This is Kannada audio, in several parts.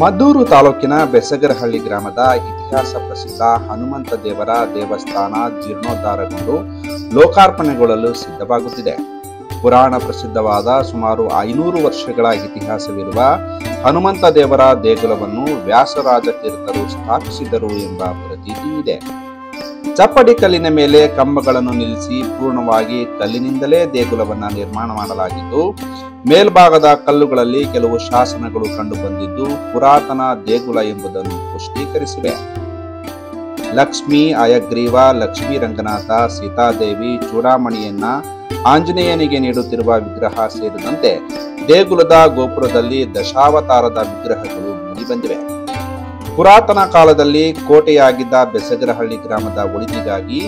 ಮದ್ದೂರು ತಾಲೂಕಿನ ಬೆಸಗರಹಳ್ಳಿ ಗ್ರಾಮದ ಇತಿಹಾಸ ಪ್ರಸಿದ್ಧ ಹನುಮಂತ ದೇವರ ದೇವಸ್ಥಾನ ಜೀರ್ಣೋದ್ಧಾರಗೊಂಡು ಲೋಕಾರ್ಪಣೆಗೊಳ್ಳಲು ಸಿದ್ಧವಾಗುತ್ತಿದೆ. ಪುರಾಣ ಪ್ರಸಿದ್ಧವಾದ ಸುಮಾರು 500 ವರ್ಷಗಳ ಇತಿಹಾಸವಿರುವ ಹನುಮಂತ ದೇವರ ದೇಗುಲವನ್ನು ವ್ಯಾಸರಾಜ ತೀರ್ಥರು ಸ್ಥಾಪಿಸಿದರು ಎಂಬ ಪ್ರತೀತಿ ಇದೆ. ಚಪ್ಪಡಿ ಕಲ್ಲಿನ ಮೇಲೆ ಕಂಬಗಳನ್ನು ನಿಲ್ಲಿಸಿ ಪೂರ್ಣವಾಗಿ ಕಲ್ಲಿನಿಂದಲೇ ದೇಗುಲವನ್ನು ನಿರ್ಮಾಣ ಮಾಡಲಾಗಿದ್ದು, ಮೇಲ್ಭಾಗದ ಕಲ್ಲುಗಳಲ್ಲಿ ಕೆಲವು ಶಾಸನಗಳು ಕಂಡುಬಂದಿದ್ದು ಪುರಾತನ ದೇಗುಲ ಎಂಬುದನ್ನು ಪುಷ್ಟೀಕರಿಸಿವೆ. ಲಕ್ಷ್ಮೀ ಹಯಗ್ರೀವ, ಲಕ್ಷ್ಮೀ ರಂಗನಾಥ, ಸೀತಾದೇವಿ, ಚೂಡಾಮಣಿಯನ್ನ ಆಂಜನೇಯನಿಗೆ ನೀಡುತ್ತಿರುವ ವಿಗ್ರಹ ಸೇರಿದಂತೆ ದೇಗುಲದ ಗೋಪುರದಲ್ಲಿ ದಶಾವತಾರದ ವಿಗ್ರಹಗಳು ಮೂಡಿಬಂದಿವೆ. ಪುರಾತನ ಕಾಲದಲ್ಲಿ ಕೋಟೆಯಾಗಿದ್ದ ಬೆಸಗರಹಳ್ಳಿ ಗ್ರಾಮದ ಒಳಿತಿಗಾಗಿ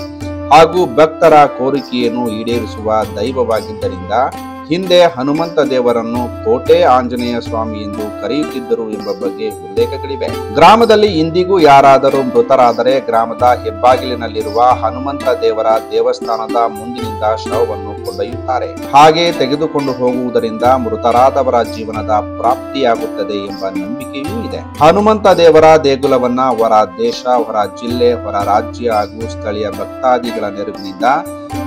ಹಾಗೂ ಭಕ್ತರ ಕೋರಿಕೆಯನ್ನು ಈಡೇರಿಸುವ ದೈವವಾಗಿದ್ದರಿಂದ ಹಿಂದೆ ಹನುಮಂತ ದೇವರನ್ನು ಕೋಟೆ ಆಂಜನೇಯ ಸ್ವಾಮಿ ಎಂದು ಕರೆಯುತ್ತಿದ್ದರು ಎಂಬ ಬಗ್ಗೆ ಉಲ್ಲೇಖಗಳಿವೆ. ಗ್ರಾಮದಲ್ಲಿ ಇಂದಿಗೂ ಯಾರಾದರೂ ಮೃತರಾದರೆ ಗ್ರಾಮದ ಹೆಬ್ಬಾಗಿಲಿನಲ್ಲಿರುವ ಹನುಮಂತ ದೇವರ ದೇವಸ್ಥಾನದ ಮುಂದಿನಿಂದ ಶವವನ್ನು ಕೊಂಡೊಯ್ಯುತ್ತಾರೆ. ಹಾಗೆ ತೆಗೆದುಕೊಂಡು ಹೋಗುವುದರಿಂದ ಮೃತರಾದವರ ಜೀವನದ ಪ್ರಾಪ್ತಿಯಾಗುತ್ತದೆ ಎಂಬ ನಂಬಿಕೆಯೂ ಇದೆ. ಹನುಮಂತ ದೇವರ ದೇಗುಲವನ್ನ ಹೊರ ದೇಶ, ಹೊರ ಜಿಲ್ಲೆ, ಹೊರ ರಾಜ್ಯ ಹಾಗೂ ಸ್ಥಳೀಯ ಭಕ್ತಾದಿಗಳ ನೆರವಿನಿಂದ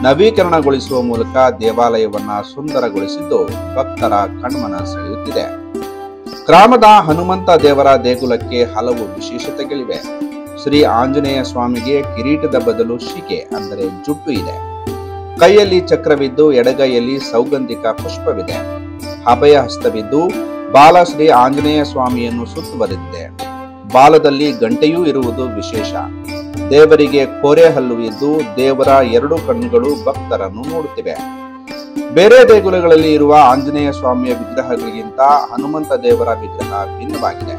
ನವೀಕರಣಗೊಳಿಸುವ ಮೂಲಕ ದೇವಾಲಯವನ್ನ ಸುಂದರಗೊಳಿಸಿದ್ದು ಭಕ್ತರ ಕಣ್ಮನ ಸೆಳೆಯುತ್ತಿದೆ. ಗ್ರಾಮದ ಹನುಮಂತ ದೇವರ ದೇಗುಲಕ್ಕೆ ಹಲವು ವಿಶೇಷತೆಗಳಿವೆ. ಶ್ರೀ ಆಂಜನೇಯ ಸ್ವಾಮಿಗೆ ಕಿರೀಟದ ಬದಲು ಶಿಕೆ ಅಂದರೆ ಜುಟ್ಟು ಇದೆ. ಕೈಯಲ್ಲಿ ಚಕ್ರವಿದ್ದು ಎಡಗೈಯಲ್ಲಿ ಸೌಗಂಧಿಕ ಪುಷ್ಪವಿದೆ. ಅಭಯ ಹಸ್ತವಿದ್ದು ಬಾಲ ಶ್ರೀ ಆಂಜನೇಯ ಸ್ವಾಮಿಯನ್ನು ಸುತ್ತುವರಿದಿದೆ. ಬಾಲದಲ್ಲಿ ಗಂಟೆಯೂ ಇರುವುದು ವಿಶೇಷ. ದೇವರಿಗೆ ಕೋರೆ ಹಲ್ಲು ಇದ್ದು ದೇವರ 2 ಕಣ್ಣುಗಳು ಭಕ್ತರನ್ನು ನೋಡುತ್ತಿವೆ. ಬೇರೆ ದೇಗುಲಗಳಲ್ಲಿ ಇರುವ ಆಂಜನೇಯ ಸ್ವಾಮಿಯ ವಿಗ್ರಹಗಳಿಗಿಂತ ಹನುಮಂತ ದೇವರ ವಿಗ್ರಹ ಭಿನ್ನವಾಗಿದೆ.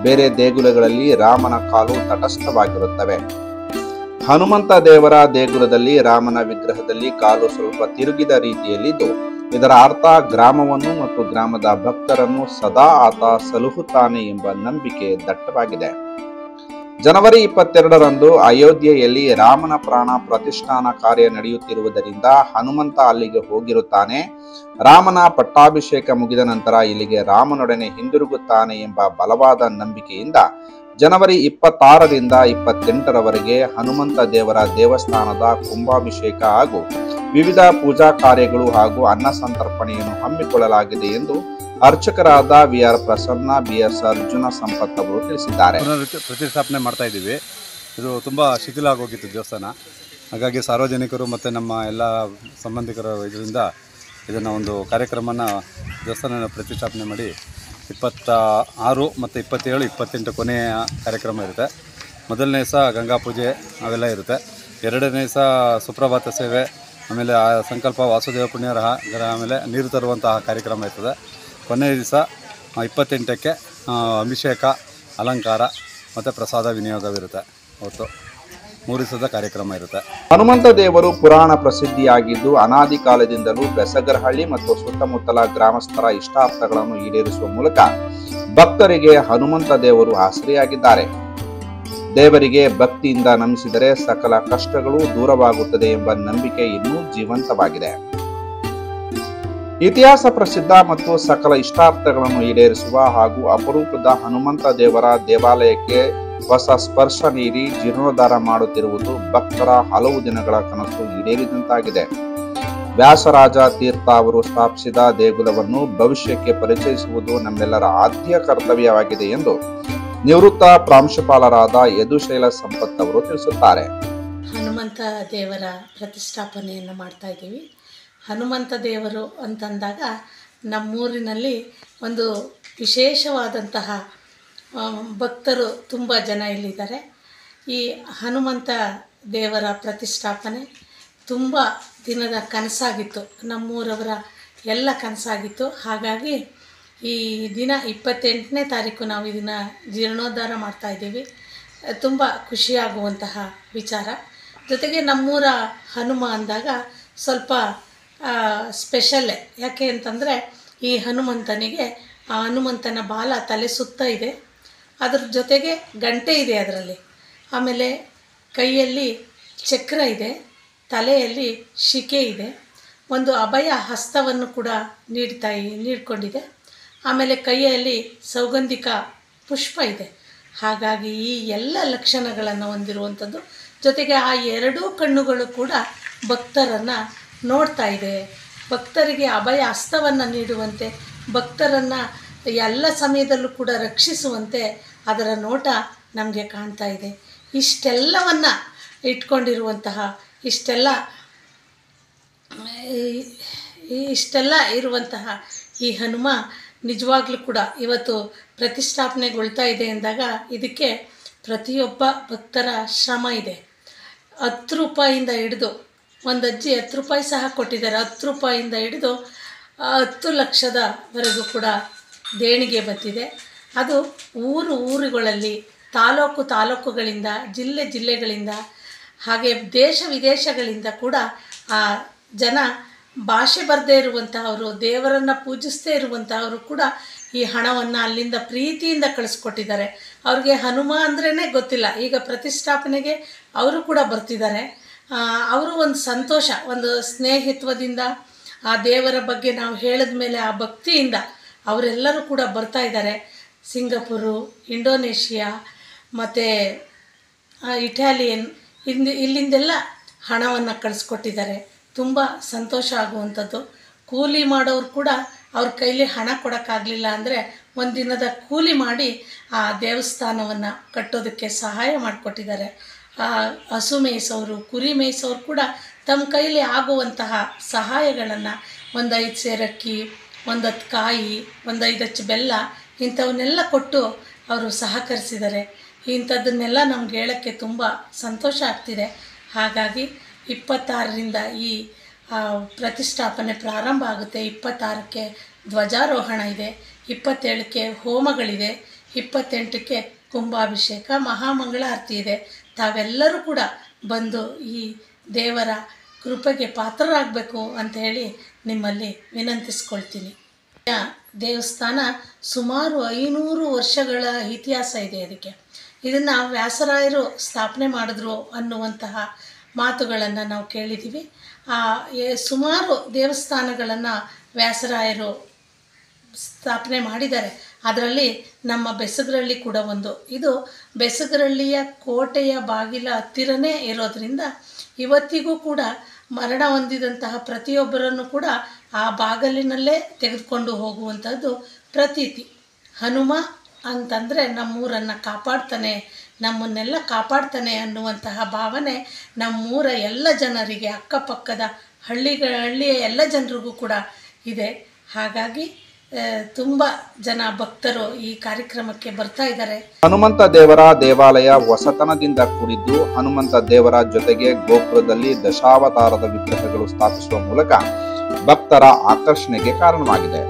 ಬೇರೆ ದೇಗುಲಗಳಲ್ಲಿ ರಾಮನ ಕಾಲು ತಟಸ್ಥವಾಗಿರುತ್ತವೆ. ಹನುಮಂತ ದೇವರ ದೇಗುಲದಲ್ಲಿ ರಾಮನ ವಿಗ್ರಹದಲ್ಲಿ ಕಾಲು ಸ್ವಲ್ಪ ತಿರುಗಿದ ರೀತಿಯಲ್ಲಿದ್ದು, ಇದರ ಅರ್ಥ ಗ್ರಾಮವನ್ನು ಮತ್ತು ಗ್ರಾಮದ ಭಕ್ತರನ್ನು ಸದಾ ಆತ ಸಲಹುತ್ತಾನೆ ಎಂಬ ನಂಬಿಕೆ ದಟ್ಟವಾಗಿದೆ. ಜನವರಿ 22ರಂದು ಅಯೋಧ್ಯೆಯಲ್ಲಿ ರಾಮನ ಪ್ರಾಣ ಪ್ರತಿಷ್ಠಾನ ಕಾರ್ಯ ನಡೆಯುತ್ತಿರುವುದರಿಂದ ಹನುಮಂತ ಅಲ್ಲಿಗೆ ಹೋಗಿರುತ್ತಾನೆ. ರಾಮನ ಪಟ್ಟಾಭಿಷೇಕ ಮುಗಿದ ನಂತರ ಇಲ್ಲಿಗೆ ರಾಮನೊಡನೆ ಹಿಂದಿರುಗುತ್ತಾನೆ ಎಂಬ ಬಲವಾದ ನಂಬಿಕೆಯಿಂದ ಜನವರಿ 26ರಿಂದ 28ರವರೆಗೆ ಹನುಮಂತ ದೇವರ ದೇವಸ್ಥಾನದ ಕುಂಭಾಭಿಷೇಕ ಹಾಗೂ ವಿವಿಧ ಪೂಜಾ ಕಾರ್ಯಗಳು ಹಾಗೂ ಅನ್ನ ಸಂತರ್ಪಣೆಯನ್ನು ಹಮ್ಮಿಕೊಳ್ಳಲಾಗಿದೆ ಎಂದು ಅರ್ಚಕರಾದ ವಿ.ಆರ್. ಪ್ರಸನ್ನ, ಬಿ.ಎಸ್. ಅರ್ಜುನ ಸಂಪತ್ ಅವರು ತಿಳಿಸಿದ್ದಾರೆ. ಪ್ರತಿಷ್ಠಾಪನೆ ಮಾಡ್ತಾ ಇದ್ದೀವಿ. ಇದು ತುಂಬ ಶಿಥಿಲ ಆಗೋಗಿತ್ತು ದೇವಸ್ಥಾನ. ಹಾಗಾಗಿ ಸಾರ್ವಜನಿಕರು ಮತ್ತು ನಮ್ಮ ಎಲ್ಲ ಸಂಬಂಧಿಕರ ಇದರಿಂದ ಇದನ್ನು ಒಂದು ಕಾರ್ಯಕ್ರಮನ ದೇವಸ್ಥಾನ ಪ್ರತಿಷ್ಠಾಪನೆ ಮಾಡಿ 26 ಮತ್ತು 27, 28 ಕೊನೆಯ ಕಾರ್ಯಕ್ರಮ ಇರುತ್ತೆ. ಮೊದಲನೇ ದಿವಸ ಗಂಗಾ ಪೂಜೆ ಅವೆಲ್ಲ ಇರುತ್ತೆ. 2ನೇ ದಿವಸ ಸುಪ್ರಭಾತ ಸೇವೆ, ಆಮೇಲೆ ಸಂಕಲ್ಪ ವಾಸುದೇವ ಪುಣ್ಯರಹ, ಆಮೇಲೆ ನೀರು ತರುವಂತಹ ಕಾರ್ಯಕ್ರಮ ಇರ್ತದೆ. ಕೊನೆಯ ದಿವಸ 28ಕ್ಕೆ ಅಭಿಷೇಕ, ಅಲಂಕಾರ ಮತ್ತು ಪ್ರಸಾದ ವಿನಿಯೋಗವಿರುತ್ತೆ. ಅವತ್ತು 3 ದಿವಸದ ಕಾರ್ಯಕ್ರಮ ಇರುತ್ತೆ. ಹನುಮಂತ ದೇವರು ಪುರಾಣ ಪ್ರಸಿದ್ಧಿಯಾಗಿದ್ದು ಅನಾದಿ ಕಾಲದಿಂದಲೂ ಬೆಸಗರಹಳ್ಳಿ ಮತ್ತು ಸುತ್ತಮುತ್ತಲ ಗ್ರಾಮಸ್ಥರ ಇಷ್ಟಾರ್ಥಗಳನ್ನು ಈಡೇರಿಸುವ ಮೂಲಕ ಭಕ್ತರಿಗೆ ಹನುಮಂತ ದೇವರು ಆಸರೆಯಾಗಿದ್ದಾರೆ. ದೇವರಿಗೆ ಭಕ್ತಿಯಿಂದ ನಮಿಸಿದರೆ ಸಕಲ ಕಷ್ಟಗಳು ದೂರವಾಗುತ್ತದೆ ಎಂಬ ನಂಬಿಕೆ ಇನ್ನೂ ಜೀವಂತವಾಗಿದೆ. ಇತಿಹಾಸ ಪ್ರಸಿದ್ಧ ಮತ್ತು ಸಕಲ ಇಷ್ಟಾರ್ಥಗಳನ್ನು ಈಡೇರಿಸುವ ಹಾಗೂ ಅಪರೂಪದ ಹನುಮಂತ ದೇವರ ದೇವಾಲಯಕ್ಕೆ ಹೊಸ ಸ್ಪರ್ಶ ನೀಡಿ ಜೀರ್ಣೋದ್ಧಾರ ಮಾಡುತ್ತಿರುವುದು ಭಕ್ತರ ಹಲವು ದಿನಗಳ ಕನಸು ಈಡೇರಿದಂತಾಗಿದೆ. ವ್ಯಾಸರಾಜ ತೀರ್ಥ ಅವರು ಸ್ಥಾಪಿಸಿದ ದೇಗುಲವನ್ನು ಭವಿಷ್ಯಕ್ಕೆ ಪರಿಚಯಿಸುವುದು ನಮ್ಮೆಲ್ಲರ ಆದ್ಯ ಕರ್ತವ್ಯವಾಗಿದೆ ಎಂದು ನಿವೃತ್ತ ಪ್ರಾಂಶುಪಾಲರಾದ ಯದುಶೈಲ ಸಂಪತ್ ಅವರು ತಿಳಿಸುತ್ತಾರೆ. ಹನುಮಂತ ದೇವರ ಪ್ರತಿಷ್ಠಾಪನೆಯನ್ನು ಮಾಡ್ತಾ ಇದ್ದೀವಿ. ಹನುಮಂತ ದೇವರು ಅಂತಂದಾಗ ನಮ್ಮೂರಿನಲ್ಲಿ ಒಂದು ವಿಶೇಷವಾದಂತಹ ಭಕ್ತರು ತುಂಬ ಜನ ಇಲ್ಲಿದ್ದಾರೆ. ಈ ಹನುಮಂತ ದೇವರ ಪ್ರತಿಷ್ಠಾಪನೆ ತುಂಬ ದಿನದ ಕನಸಾಗಿತ್ತು, ನಮ್ಮೂರವರ ಎಲ್ಲ ಕನಸಾಗಿತ್ತು. ಹಾಗಾಗಿ ಈ ದಿನ 28ನೇ ತಾರೀಕು ನಾವು ಇದನ್ನು ಜೀರ್ಣೋದ್ಧಾರ ಮಾಡ್ತಾಯಿದ್ದೀವಿ. ತುಂಬ ಖುಷಿಯಾಗುವಂತಹ ವಿಚಾರ. ಜೊತೆಗೆ ನಮ್ಮೂರ ಹನುಮ ಅಂದಾಗ ಸ್ವಲ್ಪ ಸ್ಪೆಷಲ್ಲೇ. ಯಾಕೆ ಅಂತಂದರೆ ಈ ಹನುಮಂತನಿಗೆ ಆ ಹನುಮಂತನ ಬಾಲ ತಲೆ ಸುತ್ತ ಇದೆ, ಅದ್ರ ಜೊತೆಗೆ ಗಂಟೆ ಇದೆ ಅದರಲ್ಲಿ, ಆಮೇಲೆ ಕೈಯಲ್ಲಿ ಚಕ್ರ ಇದೆ, ತಲೆಯಲ್ಲಿ ಶಿಕೆ ಇದೆ, ಒಂದು ಅಭಯ ಹಸ್ತವನ್ನು ಕೂಡ ನೀಡ್ಕೊಂಡಿದೆ. ಆಮೇಲೆ ಕೈಯಲ್ಲಿ ಸೌಗಂಧಿಕ ಪುಷ್ಪ ಇದೆ. ಹಾಗಾಗಿ ಈ ಎಲ್ಲ ಲಕ್ಷಣಗಳನ್ನು ಹೊಂದಿರುವಂಥದ್ದು. ಜೊತೆಗೆ ಆ ಎರಡೂ ಕಣ್ಣುಗಳು ಕೂಡ ಭಕ್ತರನ್ನು ನೋಡ್ತಾ ಇದೆ. ಭಕ್ತರಿಗೆ ಅಭಯ ಹಸ್ತವನ್ನು ನೀಡುವಂತೆ, ಭಕ್ತರನ್ನು ಎಲ್ಲ ಸಮಯದಲ್ಲೂ ಕೂಡ ರಕ್ಷಿಸುವಂತೆ ಅದರ ನೋಟ ನಮಗೆ ಕಾಣ್ತಾ ಇದೆ. ಇಷ್ಟೆಲ್ಲವನ್ನು ಇಟ್ಕೊಂಡಿರುವಂತಹ ಇಷ್ಟೆಲ್ಲ ಇರುವಂತಹ ಈ ಹನುಮ ನಿಜವಾಗ್ಲೂ ಕೂಡ ಇವತ್ತು ಪ್ರತಿಷ್ಠಾಪನೆಗೊಳ್ತಾ ಇದೆ ಎಂದಾಗ ಇದಕ್ಕೆ ಪ್ರತಿಯೊಬ್ಬ ಭಕ್ತರ ಶ್ರಮ ಇದೆ. 10 ರೂಪಾಯಿಂದ ಹಿಡಿದು, ಒಂದು ಅಜ್ಜಿ 10 ರೂಪಾಯಿ ಸಹ ಕೊಟ್ಟಿದ್ದಾರೆ, 10 ರೂಪಾಯಿಂದ ಹಿಡಿದು 10 ಲಕ್ಷದವರೆಗೂ ಕೂಡ ದೇಣಿಗೆ ಬಂದಿದೆ. ಅದು ಊರುಗಳಲ್ಲಿ, ತಾಲೂಕುಗಳಿಂದ, ಜಿಲ್ಲೆಗಳಿಂದ, ಹಾಗೆ ದೇಶ ವಿದೇಶಗಳಿಂದ ಕೂಡ ಆ ಜನ ಭಾಷೆ ಬರದೇ ಇರುವಂತಹವರು, ದೇವರನ್ನು ಪೂಜಿಸದೇ ಇರುವಂತಹವರು ಕೂಡ ಈ ಹಣವನ್ನು ಅಲ್ಲಿಂದ ಪ್ರೀತಿಯಿಂದ ಕಳಿಸ್ಕೊಟ್ಟಿದ್ದಾರೆ. ಅವ್ರಿಗೆ ಹನುಮ ಅಂದ್ರೇ ಗೊತ್ತಿಲ್ಲ, ಈಗ ಪ್ರತಿಷ್ಠಾಪನೆಗೆ ಅವರು ಕೂಡ ಬರ್ತಿದ್ದಾರೆ. ಅವರು ಒಂದು ಸಂತೋಷ, ಒಂದು ಸ್ನೇಹಿತ್ವದಿಂದ ಆ ದೇವರ ಬಗ್ಗೆ ನಾವು ಹೇಳಿದ ಮೇಲೆ ಆ ಭಕ್ತಿಯಿಂದ ಅವರೆಲ್ಲರೂ ಕೂಡ ಬರ್ತಾ ಇದ್ದಾರೆ. ಸಿಂಗಪೂರು, ಇಂಡೋನೇಷಿಯಾ ಮತ್ತು ಇಟಾಲಿಯನ್ ಇಲ್ಲಿಂದೆಲ್ಲ ಹಣವನ್ನು ಕಳಿಸ್ಕೊಟ್ಟಿದ್ದಾರೆ. ತುಂಬ ಸಂತೋಷ ಆಗುವಂಥದ್ದು. ಕೂಲಿ ಮಾಡೋರು ಕೂಡ ಅವ್ರ ಕೈಲಿ ಹಣ ಕೊಡೋಕ್ಕಾಗಲಿಲ್ಲ ಅಂದರೆ ಒಂದಿನದ ಕೂಲಿ ಮಾಡಿ ಆ ದೇವಸ್ಥಾನವನ್ನು ಕಟ್ಟೋದಕ್ಕೆ ಸಹಾಯ ಮಾಡಿಕೊಟ್ಟಿದ್ದಾರೆ. ಹಸು ಮೇಯಿಸೋರು, ಕುರಿ ಮೇಯಿಸೋರು ಕೂಡ ತಮ್ಮ ಕೈಲಿ ಆಗುವಂತಹ ಸಹಾಯಗಳನ್ನು, ಒಂದು 5 ಸೇರು ಅಕ್ಕಿ, ಒಂದು 10 ಕಾಯಿ, ಒಂದು 5 ಅಚ್ಚು ಬೆಲ್ಲ, ಇಂಥವನ್ನೆಲ್ಲ ಕೊಟ್ಟು ಅವರು ಸಹಕರಿಸಿದ್ದಾರೆ. ಇಂಥದ್ದನ್ನೆಲ್ಲ ನಮ್ಗೆ ಹೇಳೋಕ್ಕೆ ತುಂಬ ಸಂತೋಷ ಆಗ್ತಿದೆ. ಹಾಗಾಗಿ 26ರಿಂದ ಈ ಪ್ರತಿಷ್ಠಾಪನೆ ಪ್ರಾರಂಭ ಆಗುತ್ತೆ. 26ಕ್ಕೆ ಧ್ವಜಾರೋಹಣ ಇದೆ, 27ಕ್ಕೆ ಹೋಮಗಳಿದೆ, 28ಕ್ಕೆ ಕುಂಭಾಭಿಷೇಕ, ಮಹಾಮಂಗಳಾರತಿ ಇದೆ. ತಾವೆಲ್ಲರೂ ಕೂಡ ಬಂದು ಈ ದೇವರ ಕೃಪೆಗೆ ಪಾತ್ರರಾಗಬೇಕು ಅಂತ ಹೇಳಿ ನಿಮ್ಮಲ್ಲಿ ವಿನಂತಿಸ್ಕೊಳ್ತೀನಿ. ದೇವಸ್ಥಾನ ಸುಮಾರು 500 ವರ್ಷಗಳ ಇತಿಹಾಸ ಇದೆ. ಇದನ್ನು ವ್ಯಾಸರಾಯರು ಸ್ಥಾಪನೆ ಮಾಡಿದ್ರು ಅನ್ನುವಂತಹ ಮಾತುಗಳನ್ನು ನಾವು ಕೇಳಿದ್ದೀವಿ. ಸುಮಾರು ದೇವಸ್ಥಾನಗಳನ್ನು ವ್ಯಾಸರಾಯರು ಸ್ಥಾಪನೆ ಮಾಡಿದ್ದಾರೆ. ಅದರಲ್ಲಿ ನಮ್ಮ ಬೆಸಗರಳ್ಳಿ ಕೂಡ ಒಂದು. ಇದು ಬೆಸಗರಳ್ಳಿಯ ಕೋಟೆಯ ಬಾಗಿಲ ಹತ್ತಿರನೇ ಇರೋದರಿಂದ ಇವತ್ತಿಗೂ ಕೂಡ ಮರಣ ಹೊಂದಿದಂತಹ ಪ್ರತಿಯೊಬ್ಬರನ್ನು ಕೂಡ ಆ ಬಾಗಿಲಿನಲ್ಲೇ ತೆಗೆದುಕೊಂಡು ಹೋಗುವಂಥದ್ದು ಪ್ರತೀತಿ. ಹನುಮ ಅಂತಂದರೆ ನಮ್ಮೂರನ್ನು ಕಾಪಾಡ್ತಾನೆ, ನಮ್ಮನ್ನೆಲ್ಲ ಕಾಪಾಡ್ತಾನೆ ಅನ್ನುವಂತಹ ಭಾವನೆ ನಮ್ಮೂರ ಎಲ್ಲ ಜನರಿಗೆ, ಅಕ್ಕಪಕ್ಕದ ಹಳ್ಳಿಯ ಎಲ್ಲ ಜನರಿಗೂ ಕೂಡ ಇದೆ. ಹಾಗಾಗಿ ತುಂಬ ಜನ ಭಕ್ತರು ಈ ಕಾರ್ಯಕ್ರಮಕ್ಕೆ ಬರ್ತಾ ಇದ್ದಾರೆ. ಹನುಮಂತ ದೇವರ ದೇವಾಲಯ ಹೊಸತನದಿಂದ ಕೂಡಿದ್ದು, ಹನುಮಂತ ದೇವರ ಜೊತೆಗೆ ಗೋಪುರದಲ್ಲಿ ದಶಾವತಾರದ ವಿಗ್ರಹಗಳು ಸ್ಥಾಪಿಸುವ ಮೂಲಕ ಭಕ್ತರ ಆಕರ್ಷಣೆಗೆ ಕಾರಣವಾಗಿದೆ.